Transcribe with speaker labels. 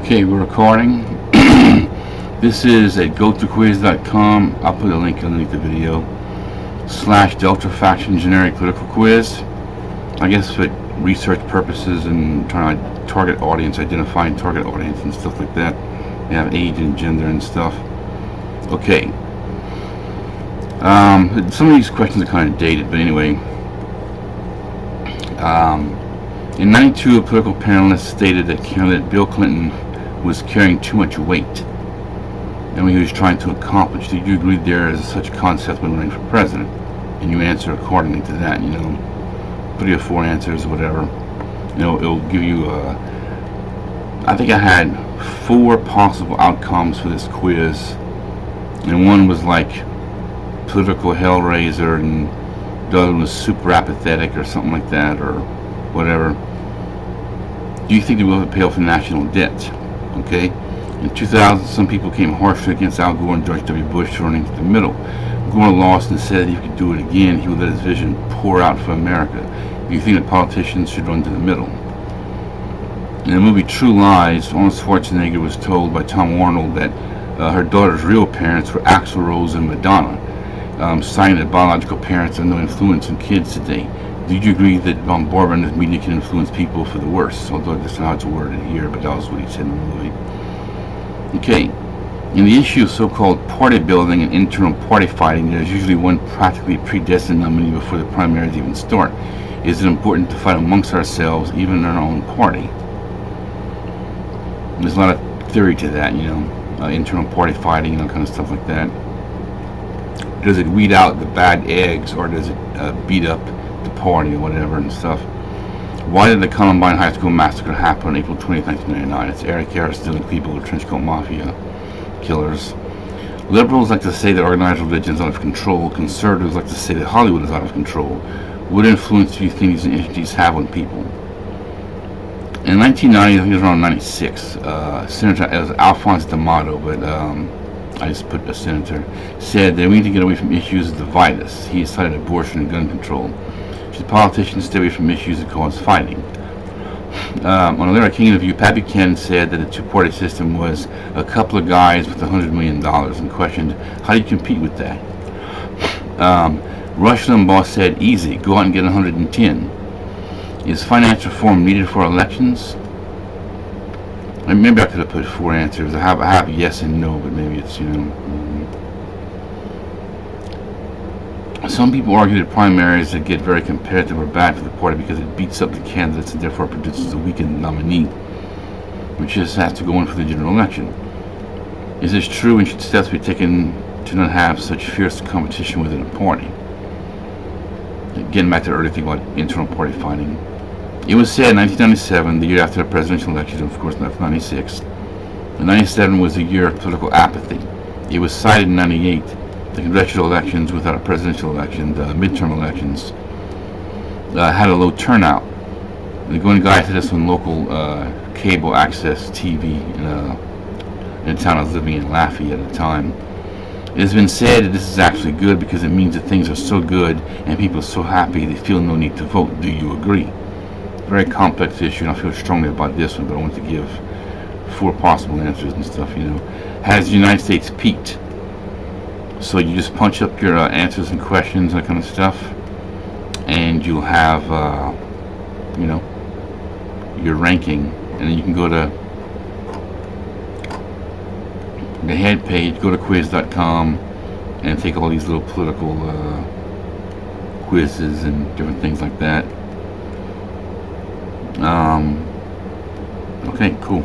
Speaker 1: Okay, we're recording. This is at gotoquiz.com. I'll put a link underneath the video. / the Ultrafaction generic political quiz. I guess for research purposes and trying to target audience, identifying target audience and stuff like that. They have age and gender and stuff. Okay. Some of these questions are kind of dated, but anyway. In 92, a political panelist stated that candidate Bill Clinton was carrying too much weight and what he was trying to accomplish. Did you agree there is such concept when running for president? And you answer accordingly to that, 3 or 4 answers, whatever. It'll give you, I think I had 4 possible outcomes for this quiz. And one was like political hellraiser, and the other one was super apathetic or something like that, or whatever. Do you think they will have to pay off the national debt? Okay. In 2000, some people came harshly against Al Gore and George W. Bush running to the middle. Gore lost and said if he could do it again, he would let his vision pour out for America. Do you think that politicians should run to the middle? In the movie True Lies, Arnold Schwarzenegger was told by Tom Arnold that her daughter's real parents were Axl Rose and Madonna, citing that biological parents have no influence on kids today. Did you agree that bombardment of media can influence people for the worse? Although that's not how it's worded here, but that was what he said in the movie. Okay, in the issue of so-called party building and internal party fighting, there's usually one practically predestined nominee before the primaries even start. Is it important to fight amongst ourselves, even in our own party? There's a lot of theory to that, internal party fighting, kind of stuff like that. Does it weed out the bad eggs, or does it beat up the party or whatever and stuff? Why did the Columbine High School massacre happen on April 20th, 1999? It's Eric Harris dealing people with trench coat mafia killers. Liberals like to say that organized religion is out of control. Conservatives like to say that Hollywood is out of control. What influence do you think these entities have on people? In 1990, I think it was around 96, Senator, it was Alphonse D'Amato, but I just put a senator, said that we need to get away from issues that divide us. He cited abortion and gun control. Should politicians stay away from issues that cause fighting? On a Larry King interview, Pat Buchanan said that the two-party system was a couple of guys with $100 million and questioned, how do you compete with that? Rush Limbaugh said, easy, go out and get 110. Is financial reform needed for elections? Maybe I could have put 4 answers. I have yes and no, but maybe it's, Some people argue that primaries that get very competitive are bad for the party because it beats up the candidates and therefore produces a weakened nominee, which just has to go in for the general election. Is this true, and should steps be taken to not have such fierce competition within a party? Getting back to the earlier thing about internal party fighting. It was said in 1997, the year after the presidential election, of course not 96, and 97 was the year of political apathy. It was cited in 98, the congressional elections without a presidential election, the midterm elections, had a low turnout. The going guy to this on local cable access TV in the town I was living in, Lafayette at the time. It has been said that this is actually good because it means that things are so good and people are so happy they feel no need to vote. Do you agree? Very complex issue, and I feel strongly about this one, but I want to give 4 possible answers and stuff. Has the United States peaked? So you just punch up your answers and questions, that kind of stuff, and you'll have your ranking, and then you can go to the head page, go to quiz.com, and take all these little political quizzes and different things like that. Okay, cool.